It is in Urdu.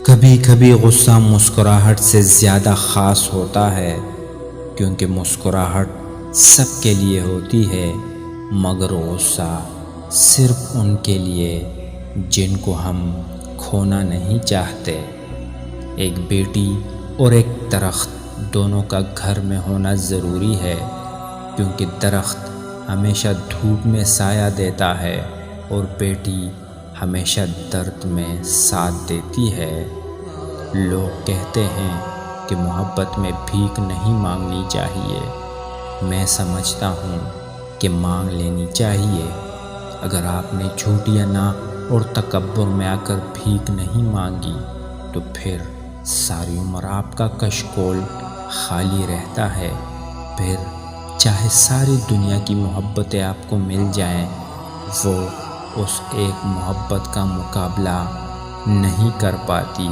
کبھی کبھی غصہ مسکراہٹ سے زیادہ خاص ہوتا ہے، کیونکہ مسکراہٹ سب کے لیے ہوتی ہے، مگر غصہ صرف ان کے لیے جن کو ہم کھونا نہیں چاہتے۔ ایک بیٹی اور ایک درخت دونوں کا گھر میں ہونا ضروری ہے، کیونکہ درخت ہمیشہ دھوپ میں سایہ دیتا ہے اور بیٹی ہمیشہ درد میں ساتھ دیتی ہے۔ لوگ کہتے ہیں کہ محبت میں بھیک نہیں مانگنی چاہیے، میں سمجھتا ہوں کہ مانگ لینی چاہیے۔ اگر آپ نے جھوٹیاں اور تکبر میں آ کر بھیک نہیں مانگی تو پھر ساری عمر آپ کا کشکول خالی رہتا ہے۔ پھر چاہے ساری دنیا کی محبتیں آپ کو مل جائیں، وہ اس ایک محبت کا مقابلہ نہیں کر پاتی۔